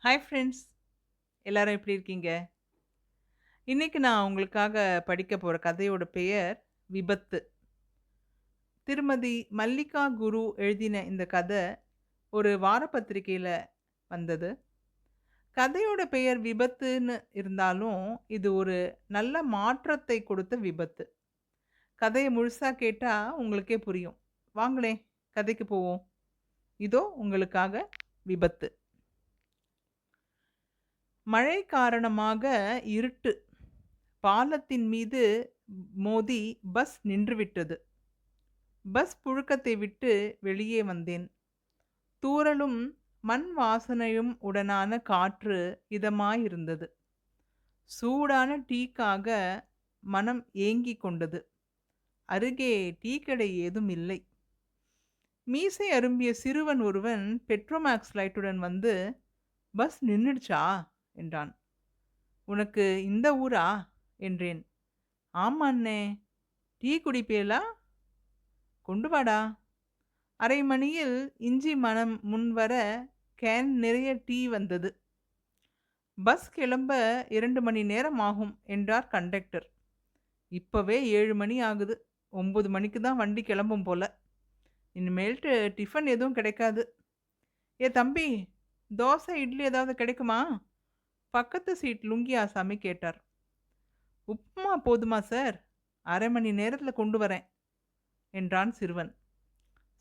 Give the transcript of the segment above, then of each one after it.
Hi friends. எல்லாரும் எப்படி இருக்கீங்க? இன்னைக்கு நான் உங்களுக்காக படிக்க போற கதையோட பெயர் விபத்து. திருமதி மல்லிகா குரு எழுதின இந்த கதை ஒரு வாரப்பத்திரிகையில வந்தது. கதையோட பெயர் விபத்துன்னு இருந்தாலும், இது ஒரு நல்ல மாற்றத்தை கொடுத்த விபத்து. கதைய முழுசா கேட்டா உங்களுக்கே புரியும். வாங்களேன் கதைக்கு போவோம். இதோ உங்களுக்காக விபத்து. மழை காரணமாக இருட்டு. பாலத்தின் மீது மோதி பஸ் நின்றுவிட்டது. பஸ் புழுக்கத்தை விட்டு வெளியே வந்தேன். தூறலும் மண் வாசனையும் உடனான காற்று இதமாயிருந்தது. சூடான டீக்காக மனம் ஏங்கிக் கொண்டது. அருகே டீ கடை ஏதும் இல்லை. மீசை அரும்பிய சிறுவன் ஒருவன் பெட்ரோமேக்ஸ் லைட்டுடன் வந்து, பஸ் நின்னுடுச்சா என்றான். உனக்கு இந்த ஊரா என்றேன். ஆமா அண்ணே. டீ குடிப்பேலா? கொண்டு வாடா. அரை மணியில் இஞ்சி மனம் முன்வர கேன் நிறைய டீ வந்தது. பஸ் கிளம்ப 2 மணி நேரம் ஆகும் என்றார் கண்டக்டர். இப்பவே 7 மணி ஆகுது. 9 மணிக்கு தான் வண்டி கிளம்பும் போல. இனிமேல்ட்டு டிஃபன் எதுவும் கிடைக்காது. ஏ தம்பி, தோசை இட்லி ஏதாவது கிடைக்குமா? பக்கத்து சீட் லுங்கி ஆசாமி கேட்டார். உப்புமா போதுமா சார்? அரை மணி நேரத்தில் கொண்டு வரேன் என்றான் சிறுவன்.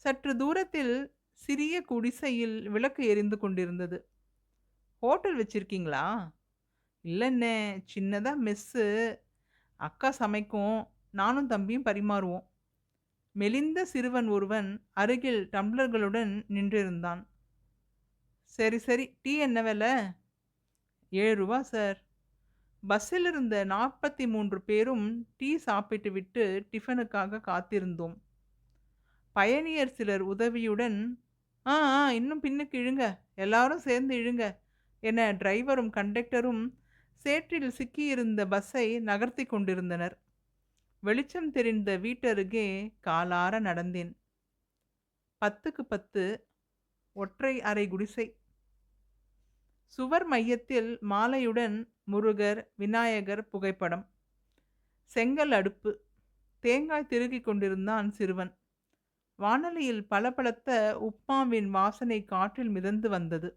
சற்று தூரத்தில் சிறிய குடிசையில் விளக்கு எரிந்து கொண்டிருந்தது. ஹோட்டல் வச்சிருக்கீங்களா? இல்லைண்ணே, சின்னதா மெஸ்ஸு. அக்கா சமைக்கும், நானும் தம்பியும் பரிமாறுவோம். மெலிந்த சிறுவன் ஒருவன் அருகில் டம்ளர்களுடன் நின்றிருந்தான். சரி சரி, டீ என்ன விலை? 7 ரூபா சார். பஸ்ஸில் இருந்த 43 பேரும் டீ சாப்பிட்டு விட்டு டிஃபனுக்காக காத்திருந்தோம். பயணியர் சிலர் உதவியுடன், ஆ ஆ இன்னும் பின்னுக்கு இழுங்க, எல்லாரும் சேர்ந்து இழுங்க என டிரைவரும் கண்டக்டரும் சேற்றில் சிக்கியிருந்த பஸ்ஸை நகர்த்தி கொண்டிருந்தனர். வெளிச்சம் தெரிந்த வீட்டருகே காலார நடந்தேன். 10க்கு 10 ஒற்றை அறை குடிசை. சுவர் மையத்தில் மாலையுடன் முருகர் விநாயகர் புகைப்படம். செங்கல் அடுப்பு. தேங்காய் திருகிக் கொண்டிருந்தான் சிறுவன். வானலியில் பளபளத்த உப்மாவின் வாசனை காற்றில் மிதந்து வந்தது.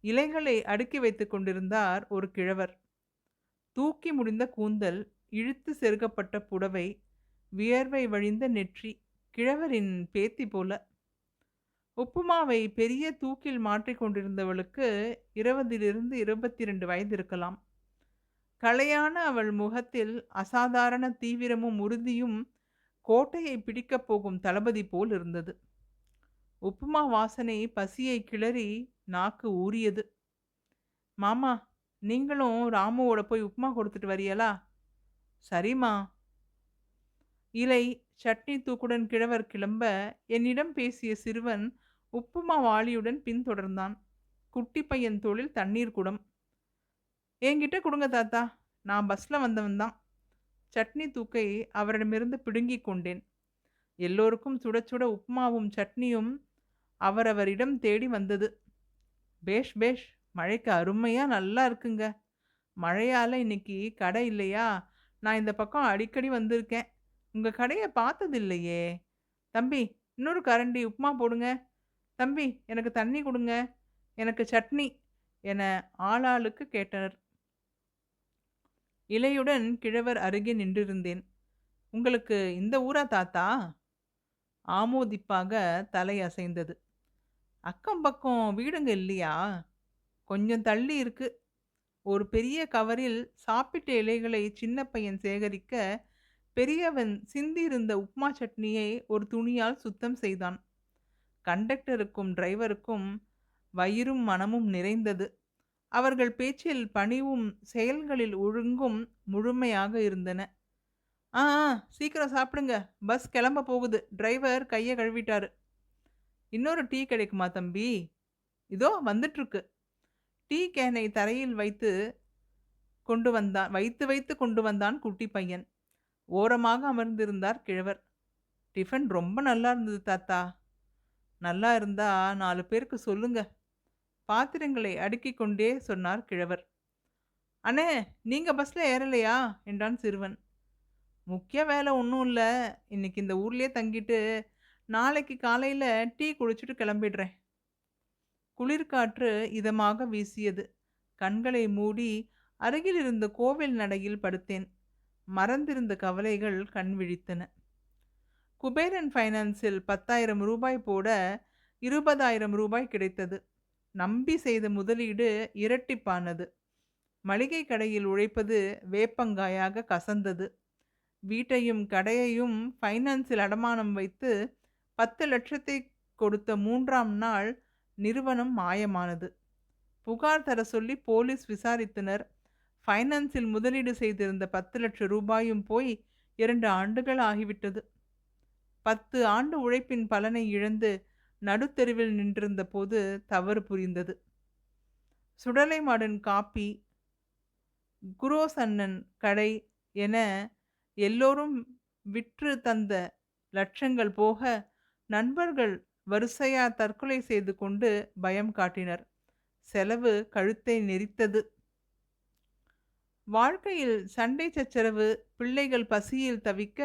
இலைகளை அடுக்கி வைத்துக் கொண்டிருந்தார் ஒரு கிழவர். தூக்கி முடிந்த கூந்தல், இழுத்து செருகப்பட்ட புடவை, வியர்வை வழிந்த நெற்றி. கிழவரின் பேத்தி போல. உப்புமாவை பெரிய தூக்கில் மாற்றிக் கொண்டிருந்தவளுக்கு 20லிருந்து 22 வயது இருக்கலாம். களையான அவள் முகத்தில் அசாதாரண தீவிரமும் உறுதியும் கோட்டையை பிடிக்கப் போகும் தளபதி போல் இருந்தது. உப்புமா வாசனை பசியை கிளறி நாக்கு ஊறியது. மாமா, நீங்களும் ராமுவோட போய் உப்புமா கொடுத்துட்டு வரியலா? சரிம்மா. இலை சட்னி தூக்குடன் கிழவர் கிளம்ப என்னிடம் பேசிய சிறுவன் உப்புமா வாளியுடன் பின்தொடர்ந்தான். குட்டி பையன் தோளில் தண்ணீர் குடம். என்கிட்ட கொடுங்க தாத்தா, நான் பஸ்ல வந்தவன் தான். சட்னி தூக்கை அவரிடமிருந்து பிடுங்கிக் கொண்டேன். எல்லோருக்கும் சுட சுட உப்புமாவும் சட்னியும் அவரவரிடம் தேடி வந்தது. பேஷ் பேஷ், மழைக்கு அருமையா நல்லா இருக்குங்க. மழையால இன்னைக்கு கடை இல்லையா? நான் இந்த பக்கம் அடிக்கடி வந்திருக்கேன். உங்க கடையை பார்த்ததில்லையே. தம்பி, இன்னொரு கரண்டி உப்புமா போடுங்க. தம்பி, எனக்கு தண்ணி கொடுங்க. எனக்கு சட்னி என ஆளாளுக்கு கேட்டனர். இலையுடன் கிழவர் அருகே நின்றிருந்தேன். உங்களுக்கு இந்த ஊரா தாத்தா? ஆமோதிப்பாக தலை அசைந்தது. அக்கம் பக்கம் வீடுங்க இல்லையா? கொஞ்சம் தள்ளி இருக்கு. ஒரு பெரிய கவரில் சாப்பிட்ட இலைகளை சின்ன பையன் சேகரிக்க, பெரியவன் சிந்தியிருந்த உப்மா சட்னியை ஒரு துணியால் சுத்தம் செய்தான். கண்டக்டருக்கும் டிரைவருக்கும் வயிறும் மனமும் நிறைந்தது. அவர்கள் பேச்சில் பணிவும் செயல்களில் ஒழுங்கும் முழுமையாக இருந்தன. ஆ ஆ, சீக்கிரம் சாப்பிடுங்க, பஸ் கிளம்ப போகுது. டிரைவர் கையை கழுவிட்டாரு. இன்னொரு டீ கிடைக்குமா தம்பி? இதோ வந்துட்டுருக்கு. டீ கேனை தரையில் வைத்து கொண்டு வந்தான் குட்டி பையன். ஓரமாக அமர்ந்திருந்தார் கிழவர். டிஃபன் ரொம்ப நல்லா இருந்தது தாத்தா. நல்லா இருந்தா 4 பேருக்கு சொல்லுங்க. பாத்திரங்களை அடுக்கிக் கொண்டே சொன்னார் கிழவர். "அண்ணே, நீங்க பஸ்ல ஏறலையா?" என்றான் சிறுவன். "முக்கிய வேலை ஒண்ணும் இல்ல. இன்னைக்கு இந்த ஊர்லயே தங்கிட்டு, நாளைக்கு காலையில டீ குடிச்சிட்டு கிளம்பிடுறேன்." குளிர்காற்று இதமாக வீசியது. கண்களை மூடி அருகில் இருந்த கோவில் நடையில் படுத்தேன். மறந்திருந்த கவலைகள் கண் விழித்தன. குபேரன் ஃபைனான்ஸில் 10,000 ரூபாய் போட 20,000 ரூபாய் கிடைத்தது. நம்பி செய்த முதலீடு இரட்டிப்பானது. மளிகை கடையில் உழைப்பது வேப்பங்காயாக கசந்தது. வீட்டையும் கடையையும் ஃபைனான்ஸில் அடமானம் வைத்து 10,00,000 கொடுத்த 3ஆம் நாள் நிறுவனம் மாயமானது. புகார் தர சொல்லி போலீஸ் விசாரித்தனர். ஃபைனான்ஸில் முதலீடு செய்திருந்த 10,00,000 ரூபாயும் போய் 2 ஆண்டுகள் ஆகிவிட்டது. 10 ஆண்டு உழைப்பின் பலனை இழந்து நடுத்தெருவில் நின்றிருந்த போது தவறு புரிந்தது. சுடலை மாடன் காப்பி, குரோஸ் அண்ணன் கடை என எல்லோரும் விற்று தந்த லட்சங்கள் போக, நண்பர்கள் வரிசையா தற்கொலை செய்து கொண்டு பயம் காட்டினர். செலவு கழுத்தை நெரித்தது. வாழ்க்கையில் சண்டை சச்சரவு, பிள்ளைகள் பசியில் தவிக்க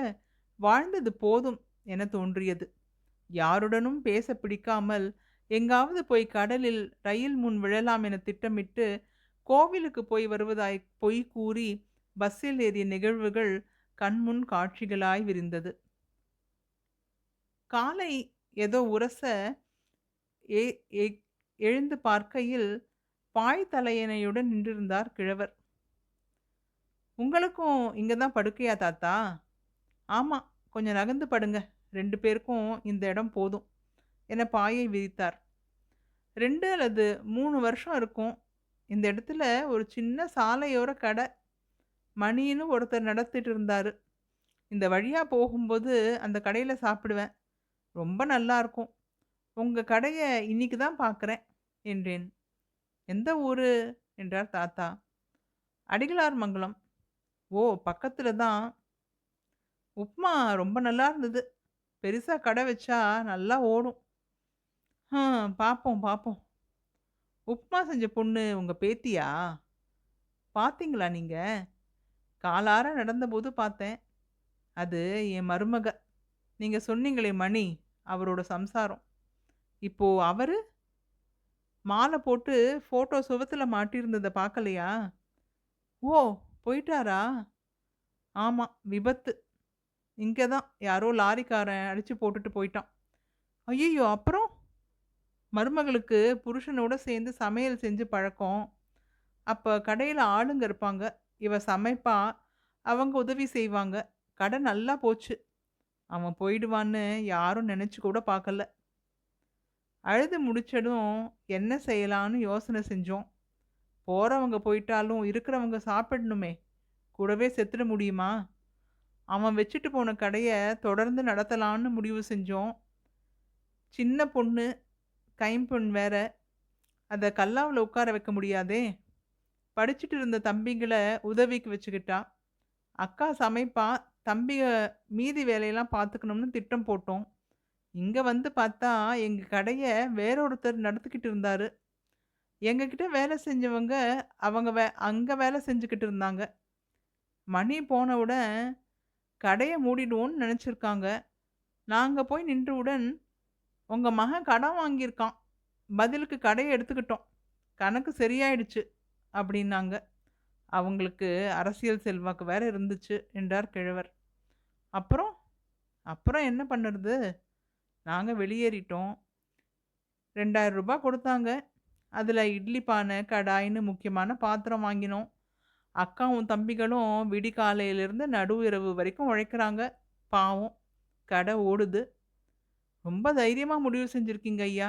வாழ்ந்தது போதும் என தோன்றியது. யாருடனும் பேச பிடிக்காமல் எங்காவது போய் கடலில் ரயில் முன் விழலாம் என திட்டமிட்டு கோவிலுக்கு போய் வருவதாய் பொய் கூறி பஸ்ஸில் ஏறிய நிகழ்வுகள் கண்முன் காட்சிகளாய் விரிந்தது. காலை ஏதோ உரச எ- எ- எழுந்து பார்க்கையில் பாய் தலையணையுடன் நின்றிருந்தார் கிழவர். "உங்களுக்கும் இங்கே தான் படுக்கையா தாத்தா?" "ஆமாம், கொஞ்சம் நகர்ந்து படுங்க, 2 பேருக்கும் இந்த இடம் போதும்" என பாயை விரித்தார். 2 அல்லது 3 வருஷம் இருக்கும். இந்த இடத்துல ஒரு சின்ன சாலையோர கடை. மணின்னு ஒருத்தர் நடத்திட்டு இருந்தாரு. இந்த வழியாக போகும்போது அந்த கடையில் சாப்பிடுவேன். ரொம்ப நல்லா இருக்கும். உங்கள் கடையை இன்னைக்கு தான் பார்க்குறேன் என்றேன். "எந்த ஊரு?" என்றார் தாத்தா. "அடிகளார் மங்கலம்." "ஓ, பக்கத்தில் தான்." "உப்மா ரொம்ப நல்லா இருந்தது. பெருசாக கடை வச்சா நல்லா ஓடும்." பார்ப்போம் பார்ப்போம்." "உப்மா செஞ்ச பொண்ணு உங்கள் பேத்தியா?" "பார்த்தீங்களா நீங்க?" "காலார நடந்தபோது பார்த்தேன். அது என் மருமக. நீங்க சொன்னீங்களே மணி, அவரோட சம்சாரம். இப்போ அவரு?" "மாலை போட்டு ஃபோட்டோ சுவத்துல மாட்டியிருந்ததை பார்க்கலையா?" "ஓ, போயிட்டாரா?" "ஆமாம், விபத்து. இங்கே தான் யாரோ லாரிக்காரன் அடித்து போட்டுட்டு போயிட்டான்." "ஐயையோ, அப்புறம்?" "மருமகளுக்கு புருஷனோட சேர்ந்து சமையல் செஞ்சு பழக்கம். அப்போ கடையில் ஆளுங்க இருப்பாங்க. இவ சமைப்பா, அவங்க உதவி செய்வாங்க. கடை நல்லா போச்சு. அவன் போயிடுவான்னு யாரும் நினச்சி கூட பார்க்கல." அழுது முடிச்சதும் என்ன செய்யலான்னு யோசனை செஞ்சோம். போகிறவங்க போயிட்டாலும் இருக்கிறவங்க சாப்பிடணுமே, கூடவே செத்துட முடியுமா? அவன் வச்சுட்டு போன கடையை தொடர்ந்து நடத்தலான்னு முடிவு செஞ்சோம். சின்ன பொண்ணு, கைம்பெண் வேற. அதை கல்லாவில் உட்கார வைக்க முடியாதே. படிச்சுட்டு இருந்த தம்பிங்களை உதவிக்கு வச்சுக்கிட்டா. அக்கா சமைப்பா, தம்பிக மீதி வேலையெல்லாம் பார்த்துக்கணும்னு திட்டம் போட்டோம். இங்கே வந்து பார்த்தா எங்கள் கடையை வேற ஒருத்தர் நடத்திக்கிட்டு இருந்தாரு. எங்ககிட்ட வேலை செஞ்சவங்க அவங்க அங்கே வேலை செஞ்சுக்கிட்டு இருந்தாங்க. மணி போனவுடன் கடையை மூடிடுவோன்னு நினச்சிருக்காங்க. நாங்கள் போய் நின்றவுடன், "உங்கள் மகன் கடன் வாங்கியிருக்கான். பதிலுக்கு கடையை எடுத்துக்கிட்டோம். கணக்கு சரியாயிடுச்சு" அப்படின்னாங்க. அவங்களுக்கு அரசியல் செல்வாக்கு வேற இருந்துச்சு என்றார் கிழவர். "அப்புறம்?" "அப்புறம் என்ன பண்ணுறது? நாங்கள் வெளியேறிட்டோம். 2,000 ரூபாய் கொடுத்தாங்க. அதில் இட்லி பானை, கடாய்ன்னு முக்கியமான பாத்திரம் வாங்கினோம். அக்காவும் தம்பிகளும் விடிகாலையிலேருந்து நடு இரவு வரைக்கும் உழைக்கிறாங்க. பாவம், கடை ஓடுது." "ரொம்ப தைரியமாக முடிவு செஞ்சுருக்கீங்க ஐயா."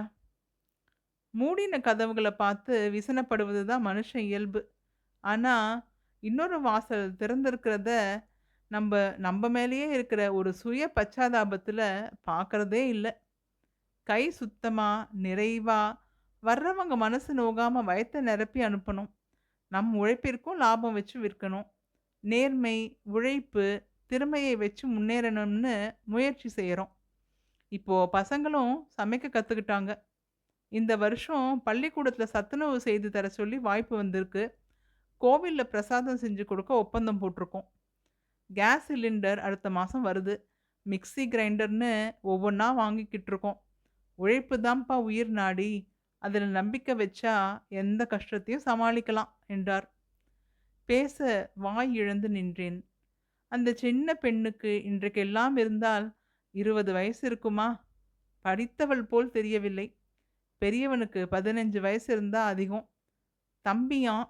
மூடின கதவுகளை பார்த்து விசனப்படுவது தான் மனுஷன் இயல்பு. ஆனால் இன்னொரு வாசல் திறந்திருக்கிறத நம்ம நம்ம மேலேயே இருக்கிற ஒரு சுய பச்சாதாபத்தில் பார்க்குறதே இல்லை. கை சுத்தமா, நிறைவா, வர்றவங்க மனசு நோகாம வயத்தை நிரப்பி அனுப்பணும். நம் உழைப்பிற்கும் லாபம் வச்சு விற்கணும். நேர்மை, உழைப்பு, திறமையை வச்சு முன்னேறணும்னு முயற்சி செய்கிறோம். இப்போ பசங்களும் சமைக்க கற்றுக்கிட்டாங்க. இந்த வருஷம் பள்ளிக்கூடத்துல சத்துணவு செய்து தர சொல்லி வாய்ப்பு வந்திருக்கு. கோவில்ல பிரசாதம் செஞ்சு கொடுக்க ஒப்பந்தம் போட்டிருக்கோம். கேஸ் சிலிண்டர் அடுத்த மாசம் வருது. மிக்ஸி கிரைண்டர்னு ஒவ்வொன்னா வாங்கிக்கிட்டு இருக்கோம். உழைப்பு தான்ப்பா உயிர் நாடி. அதுல நம்பிக்கை வச்சா எந்த கஷ்டத்தையும் சமாளிக்கலாம் என்றார். பேச வாய் இழந்து நின்றேன். அந்த சின்ன பெண்ணுக்கு இன்றைக்கெல்லாம் இருந்தால் 20 வயசு இருக்குமா? படித்தவள் போல் தெரியவில்லை. பெரியவனுக்கு 15 வயசு இருந்தா அதிகம். தம்பியாம்.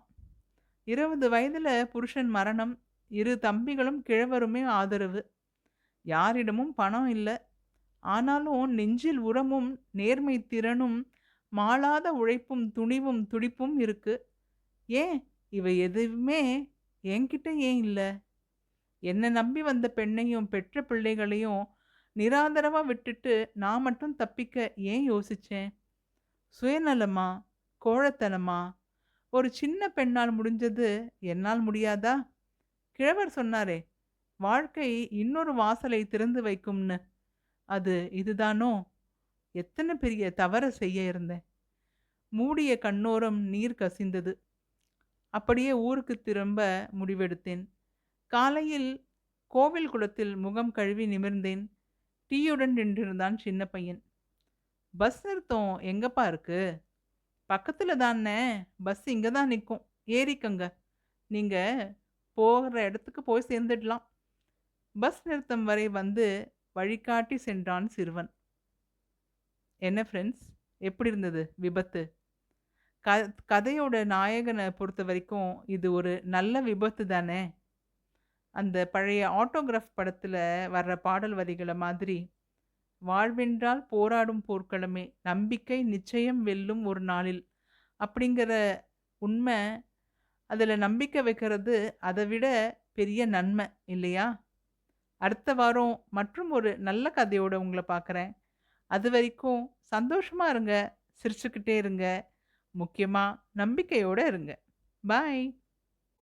20 வயதுல புருஷன் மரணம். 2 தம்பிகளும் கிழவருமே ஆதரவு. யாரிடமும் பணம் இல்ல. ஆனாலும் நெஞ்சில் உரமும் நேர்மை திறனும் மாளாத உழைப்பும் துணிவும் துடிப்பும் இருக்கு. ஏன் இவை எதுவுமே என்கிட்ட ஏன் இல்ல? என்ன நம்பி வந்த பெண்ணையும் பெற்ற பிள்ளைகளையும் நிராதரவா விட்டுட்டு நான் மட்டும் தப்பிக்க ஏன் யோசிச்சேன்? சுயநலமா? கோழைத்தனமா? ஒரு சின்ன பெண்ணால் முடிஞ்சது என்னால் முடியாதா? கிழவர் சொன்னாரே, வாழ்க்கை இன்னொரு வாசலை திறந்து வைக்கும்னு. அது இதுதானோ? எத்தனை பெரிய தவற செய்ய இருந்தேன். மூடிய கண்ணோரம் நீர் கசிந்தது. அப்படியே ஊருக்கு திரும்ப முடிவெடுத்தேன். காலையில் கோவில் குளத்தில் முகம் கழுவி நிமிர்ந்தேன். டீயுடன் நின்றிருந்தான் சின்ன பையன். பஸ் நிறுத்தம் எங்கப்பா இருக்கு? பக்கத்துல தானே. பஸ் இங்க தான் நிற்கும். ஏறிக்கங்க. நீங்க போகிற இடத்துக்கு போய் சேர்ந்துடலாம். பஸ் நிறுத்தம் வரை வந்து வழிகாட்டி சென்றான் சிறுவன். என்ன ஃப்ரெண்ட்ஸ், எப்படி இருந்தது விபத்து? க கதையோட நாயகனை பொறுத்த வரைக்கும் இது ஒரு நல்ல விபத்து தானே. அந்த பழைய ஆட்டோகிராஃப் படத்தில் வர்ற பாடல் வரிகளை மாதிரி, வாழ்வென்றால் போராடும் போர்க்களமே, நம்பிக்கை நிச்சயம் வெல்லும் ஒரு நாளில் அப்படிங்கிற உண்மை. அதில் நம்பிக்கை வைக்கிறது அதை விட பெரிய நன்மை இல்லையா? அடுத்த வாரம் மற்றும் ஒரு நல்ல கதையோட உங்களை பார்க்குறேன். அது வரைக்கும் சந்தோஷமா இருங்க, சிரிச்சுக்கிட்டே இருங்க, முக்கியமாக நம்பிக்கையோடு இருங்க. பாய்.